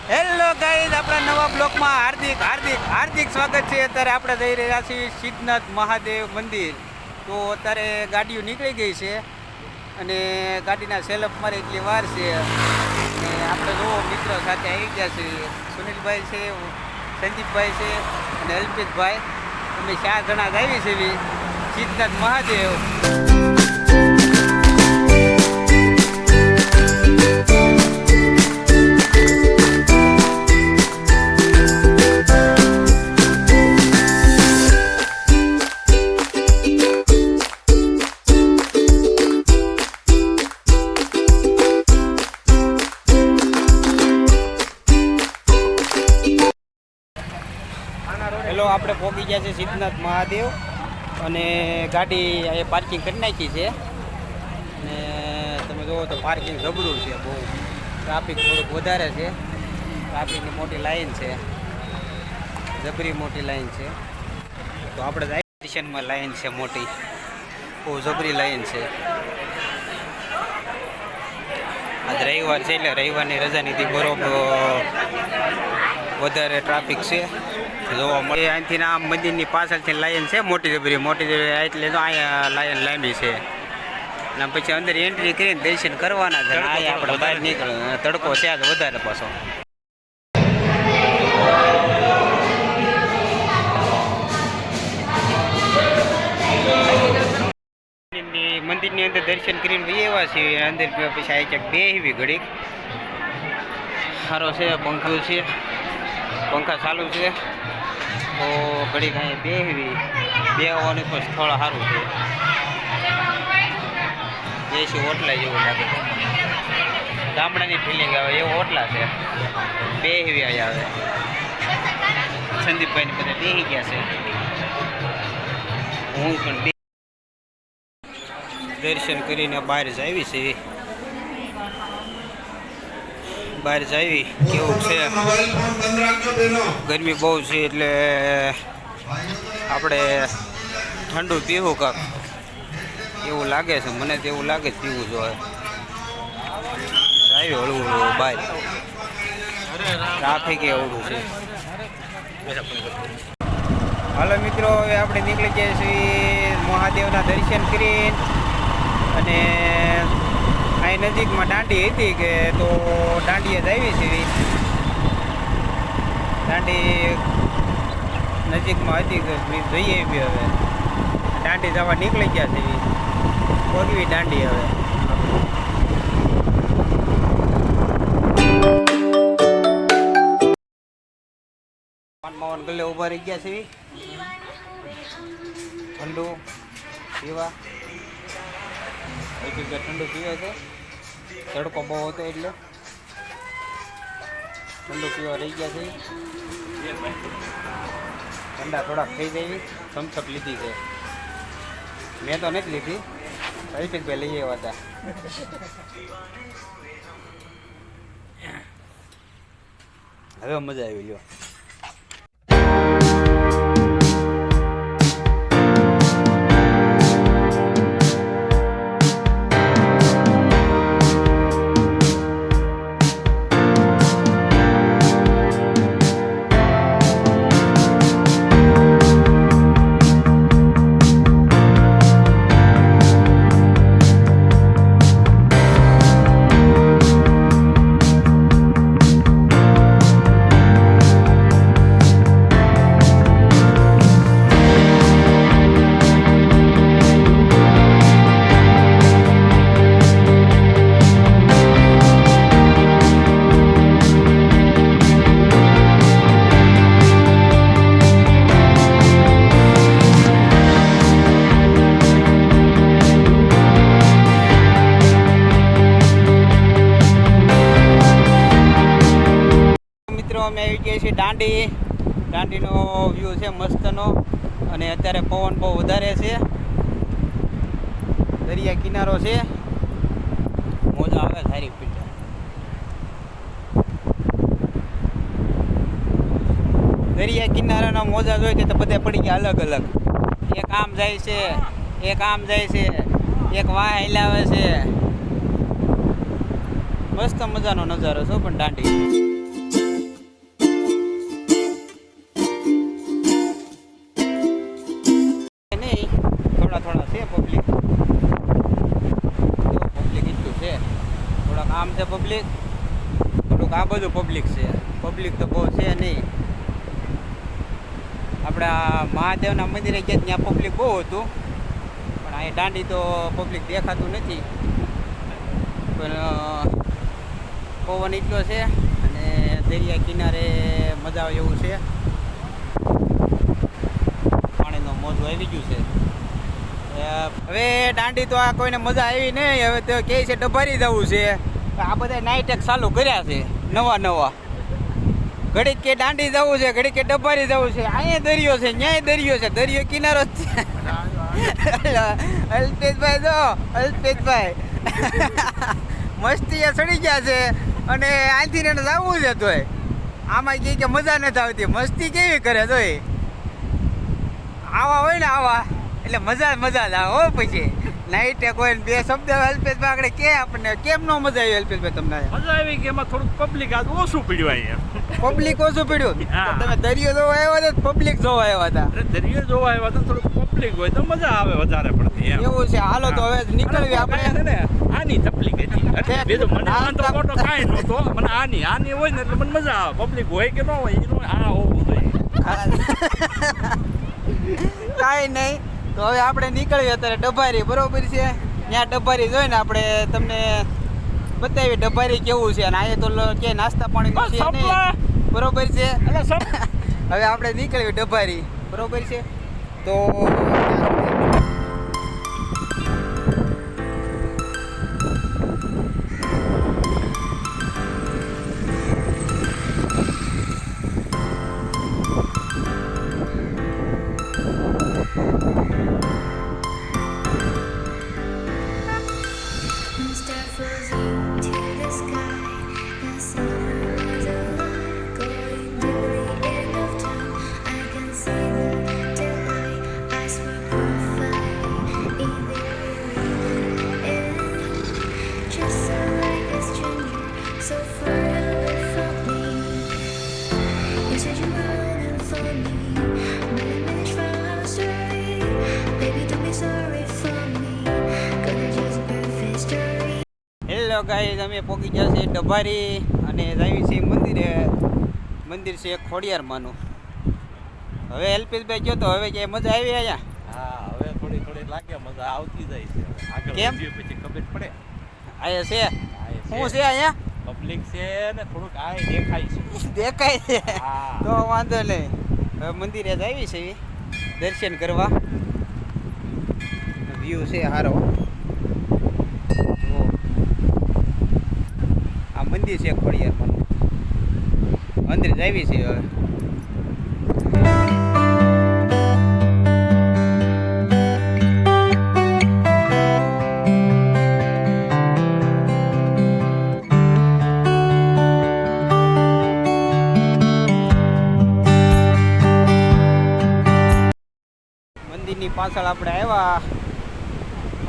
Hello guys, આપણા નવા બ્લોકમાં હાર્દિક હાર્દિક હાર્દિક સ્વાગત છે. અત્યારે આપણે જઈ રહ્યા છીએ સિદ્ધનાથ મહાદેવ મંદિર. તો અત્યારે ગાડીઓ નીકળી ગઈ છે અને ગાડીના સેલફ મારે એટલી વાર છે અને આપણે જો મિત્રો સાથે આવી ગયા છે. સુનિલભાઈ છે, સંદીપભાઈ છે અને અલ્પિતભાઈ. અમે 4 જણા જ આવી છે સિદ્ધનાથ મહાદેવ. હેલો, આપણે પહોંચી ગયા છે સિદ્ધનાથ મહાદેવ અને ગાડી અહીંયા પાર્કિંગ કરી નાખી છે. અને તમે જુઓ તો પાર્કિંગ જબરું છે, બહુ ટ્રાફિક થોડુંક વધારે છે. ટ્રાફિકની મોટી લાઈન છે, જબરી મોટી લાઈન છે. તો આપણે સ્ટેશનમાં લાઈન છે મોટી, બહુ જબરી લાઈન છે. આજ રવિવાર છે એટલે રવિવારની રજાની થી બરોબર વધારે ટ્રાફિક છે જોવા મળે. અહીંથી આમ મંદિરની પાછળથી લાઈન છે મોટી જબરી એટલે તો અહીંયા લાઈન લાંબી છે. અને પછી અંદર એન્ટ્રી કરીને દર્શન કરવાના છે. અહીંયા આપણે બહાર નીકળ તડકો છે આજ વધારે પાછો. મંદિરની અંદર દર્શન કરીને એવા છે અંદર. પછી આ ક્યાંક બેહવી ઘડીક સારો છે, પંખો છે, પંખા ચાલુ છે. તો ઘડીક અહીંયા બેહવાનું પણ સ્થળ સારું છે. જેસી ઓટલા જેવું લાગે, ગામડાની ફિલિંગ આવે એવો ઓટલા છે. બેહવી અહીંયા આવે. સંદીપભાઈને બધા બેસી ગયા છે, હું પણ દર્શન કરીને બહાર જ આવી છે. બહાર જ આવી કેવું છે, ગરમી બહુ છે એટલે આપણે ઠંડુ પીવું કાંક એવું લાગે છે. મને તો એવું લાગે છે પીવું જોઈએ. આવી હળવું હળવું બહાર ટ્રાફિક એવડું છે. હાલો મિત્રો, હવે આપણે નીકળી જઈએ છીએ મહાદેવના દર્શન કરીને. અને અહીં નજીકમાં દાંડી હતી કે તો દાંડીએ જ આવી છે. દાંડી નજીકમાં હતી કે જઈએ બી. હવે દાંડી જવા નીકળી ગયા છે, ભોગવી દાંડી. હવે માવન ગલ્લે ઊભા રહી ગયા છે. ઠંડુ પીવા ઠંડુ પીવે છે. તડકો બહુ હતો એટલે ઠંડુ પીવા રહી ગયા છે. ઠંડા થોડાક થઈ જાય. થમ્સઅપ લીધી છે, મેં તો નથી લીધી. અલ્પિતભાઈ લઈ આવ્યા હતા. હવે મજા આવી લ્યો. અમે આવી ગયા છીએ દાંડીનો વ્યૂ છે મસ્તનો. અને અત્યારે પવન બહુ વધારે છે, દરિયા કિનારો છે, મોજા આવે સારી પીઠ. દરિયા કિનારાના મોજા જોઈએ તો બધા પડી ગયા અલગ અલગ. એક આમ જાય છે, એક આમ જાય છે, એક વાહ હિલાવે છે. મસ્ત મજાનો નજારો છે પણ દાંડી નહીં, થોડા થોડા છે પબ્લિક એટલું છે. થોડાક આમ છે પબ્લિક, થોડુંક આ બધું પબ્લિક છે. પબ્લિક તો બહુ છે નહીં. આપણા મહાદેવના મંદિરે ગયા ત્યાં પબ્લિક બહુ હતું, પણ અહીં દાંડી તો પબ્લિક દેખાતું નથી. પણ પવન એટલો છે અને દરિયા કિનારે મજા આવે એવું છે. પાણીનો મોજું આવી ગયું છે. હવે દાંડી તો આ કોઈને મજા આવી નહીં. હવે તો કહે છે ડભારી જવું છે. આ બધા નાઇટ એક ચાલુ કર્યા છે નવા. ઘડીક કે દાંડી જવું છે, ઘડીક કે ડભારી જવું છે. અહીંયા દરિયો છે, ન્યાય દરિયો છે, દરિયો કિનારો જ છે. અલ્પેશભાઈ જો અલ્પેશભાઈ મસ્તી ચડી ગયા છે અને આથી ને જવું છે. તોય આમાં કે મજા નથી આવતી. મસ્તી કેવી કરે તોય આવા હોય ને આવા એટલે મજા જ આવે હો. પછી નાઈટે કોઈ બે શબ્દ અલ્પેશભાઈ આગળ કે આપણને કેમ નો મજા આવી? અલ્પેશભાઈ તમને મજા આવી કે એમાં થોડુંક પબ્લિક આજ ઓછું પડ્યું અહીંયા. પબ્લિક ઓછું પડ્યું? તમે દરિયો જોવા આવ્યા હતા પબ્લિક જોવા આવ્યા હતા? દરિયો જોવા આવ્યા હતા, થોડુંક પબ્લિક હોય તો મજા આવે વધારે પડતી. એવું છે. હાલો તો હવે નીકળવી આપણે. ને આની તકલીફ હતી, બીજું મને વાંધો મોટો કાંઈ નહોતો. મને આની હોય ને એટલે મને મજા આવે. પબ્લિક હોય કે ન હોય એનું આ હોવું જોઈએ. કાંઈ નહીં. તો હવે આપણે નીકળીએ અત્યારે ડભારી, બરોબર છે? ત્યાં ડભારી જોઈને આપણે તમને બતાવી ડભારી કેવું છે. અને અહીંયા તો કે નાસ્તા પાણીનું છે નહીં, બરોબર છે? હવે આપણે નીકળીએ ડભારી, બરોબર છે? તો હેલો ગાઈસ, અમે પહોંચી ગયા છે ડભારી અને જાવી છે મંદિરે. મંદિર છે ખોડિયારમાંનું. હવે અલ્પેશભાઈ ગયો તો હવે કે મજા આવી અહીંયા? હા, હવે થોડી લાગે મજા આવતી જાય છે. આગળ કેમ? પછી ખબર પડે. અહીંયા છે શું છે? અહીંયા પબ્લિક છે ને થોડુંક આ દેખાય છે. દેખાય છે? હા. તો વાંધો નહીં. હવે મંદિરે જ આવી છે દર્શન કરવા. વ્યૂ છે સારો. આ મંદિર છે ખોડિયારમાંનું. મંદિર જ આવી છે હવે. મંદિરની પાછળ આપણે આવ્યા.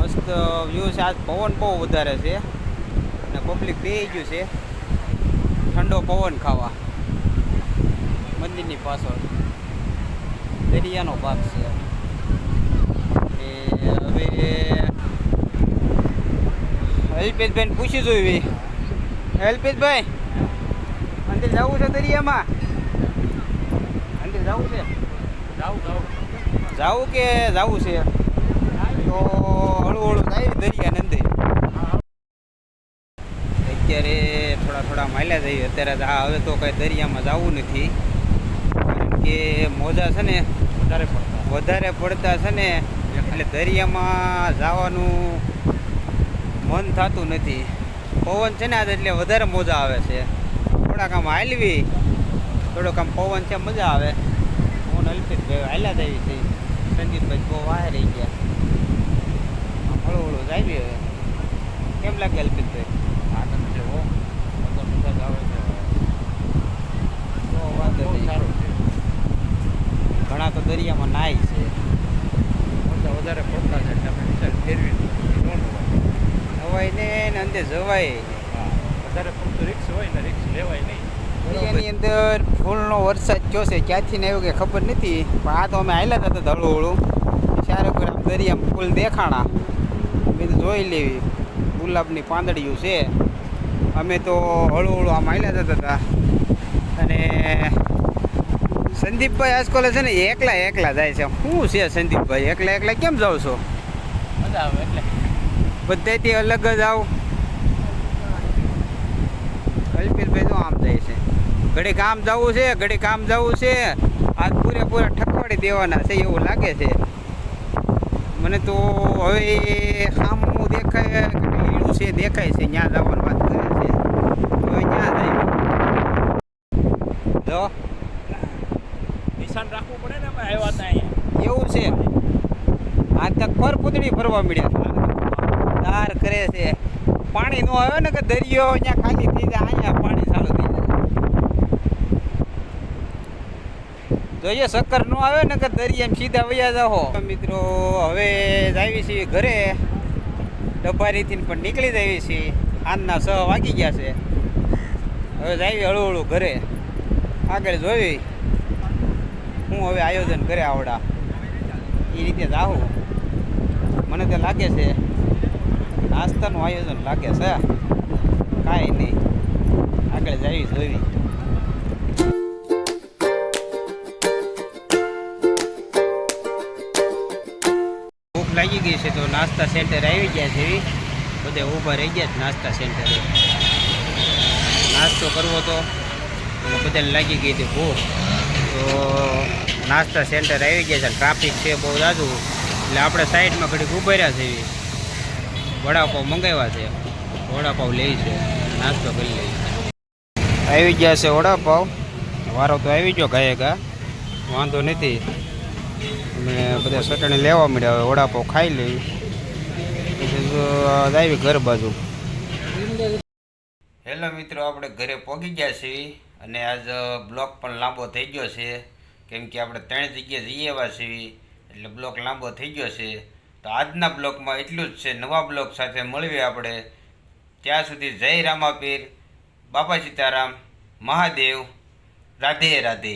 મસ્ત વ્યૂ છે. આજ પવન બહુ વધારે છે અને પબ્લિક બેસી ગયું છે ઠંડો પવન ખાવા. મંદિરની પાછળ દરિયાનો ભાગ છે. એ હવે અલ્પેશભાઈને પૂછી જોયું. અલ્પેશભાઈ, અંદર જવું છે દરિયામાં? અંદર જવું છે? જવું કે જવું છે? તો હળવું જાય દરિયા અંદર. અત્યારે થોડા માલ્યા જઈએ. અત્યારે હવે તો કંઈ દરિયામાં જવું નથી, કારણ કે મોજા છે ને વધારે પડતા છે ને, એટલે દરિયામાં જવાનું મન થતું નથી. પવન છે ને આજે એટલે વધારે મોજા આવે છે. થોડાક આમ હાલવી, થોડોક આમ પવન છે મજા આવે. હું અલ્પેશભાઈ હાલ્યા જ આવી છે. સંદીપભાઈ બહુ વાહે રહી ગયા. આમ હળવું જાય. હવે કેમ લાગે અલ્પેશભાઈ? આનંદ છે હો, મજા આવે છે. તો વાંધો નહીં. સારું છે. ઘણા તો દરિયામાં નાય છે. મજા વધારે પડતા છે એટલે આપણે વિચાર ફેરવી ન હોય. હવાય ને અંદર જવાય. હા, વધારે પડતું રિક્સ હોય ને રિક્સ લેવાય નહીં. એની અંદર ફૂલનો વરસાદ થયો છે, ક્યાંથી ને આવ્યો કે ખબર નથી, પણ આ તો અમે હાલ્યા હતા હળું હળું. ચારે કોઈ આમ દરિયામાં ફૂલ દેખાણા, બીજું જોઈ લેવી. ગુલાબની પાંદડીઓ છે. અમે તો હળું હળું આમ હાલ્યા જતા હતા. અને સંદીપભાઈ આજકાલ છે ને એકલા જાય છે. શું છે સંદીપભાઈ, એકલા કેમ જાવ છો? મજા આવે એટલે બધાથી અલગ જ આવ. કલ્પિતભાઈ તો આમ જાય છે, ઘડીક આમ જવું છે, ઘડીક આમ જવું છે. આજ પૂરેપૂરા ઠકવાડી દેવાના છે એવું લાગે છે મને તો. હવે સામું દેખાય ઈડું છે, દેખાય છે, ત્યાં જવાની વાત કરે છે. હવે ત્યાં જાય જો નિશાન રાખવું પડે ને અમે આવ્યા હતા અહીંયા. એવું છે. આ તક પર પૂતળી ફરવા મળ્યા દાર કરે છે. પાણી નો આવે ને કે દરિયો અહીંયા ખાલી થઈ જાય, અહીંયા પાણી ચાલુ થઈ જાય. જોઈએ શક્કર નો આવે ને કે દરિયામાં સીધા વયા જાઓ. મિત્રો હવે જાવી છીએ ઘરે, ડબ્બારીથી પણ નીકળી જાવી છીએ. આજના 6 વાગી ગયા છે. હવે જાવી હળું હળું ઘરે. આગળ જોઈ હું હવે આયોજન કરે આવડા એ રીતે જાઉં. મને તો લાગે છે નાસ્તાનું આયોજન લાગે છે, કાંઈ નહીં. આગળ જાવી જોવી. ભૂખ લાગી ગઈ છે તો નાસ્તા સેન્ટર આવી ગયા છે. બધે ઊભા રહી ગયા છે નાસ્તા સેન્ટરે. નાસ્તો કરવો તો બધાને લાગી ગઈ હતી ભૂખ. તો નાસ્તા સેન્ટર આવી ગયા છે. ટ્રાફિક છે બહુ જાજુ, એટલે આપણે સાઈડમાં ઘડીક ઊભા રહ્યા છે. વડાપાવ મંગાવ્યા છે, વડાપાવ લઈ છે, નાસ્તો કરી લઈ. આવી ગયા છે વડાપાવ. વારો તો આવી ગયો ગાયે વાંધો નથી. અમે બધા ચટણી લેવા મળ્યા. હવે વડાપાવ ખાઈ લઈ પછી આવી ઘર બાજુ. હેલો મિત્રો, આપણે ઘરે પહોંચી ગયા છીએ. અને આજ બ્લોક પણ લાંબો થઈ ગયો છે, કેમ કે આપણે 3 જગ્યાએ જઈ આવ્યા છીએ, એટલે બ્લોક લાંબો થઈ ગયો છે. તો આજના બ્લોકમાં એટલું જ છે. નવા બ્લોક સાથે મળીએ આપણે. ત્યાં સુધી જય રામાપીર, બાપા સીતારામ, મહાદેવ, રાધે રાધે.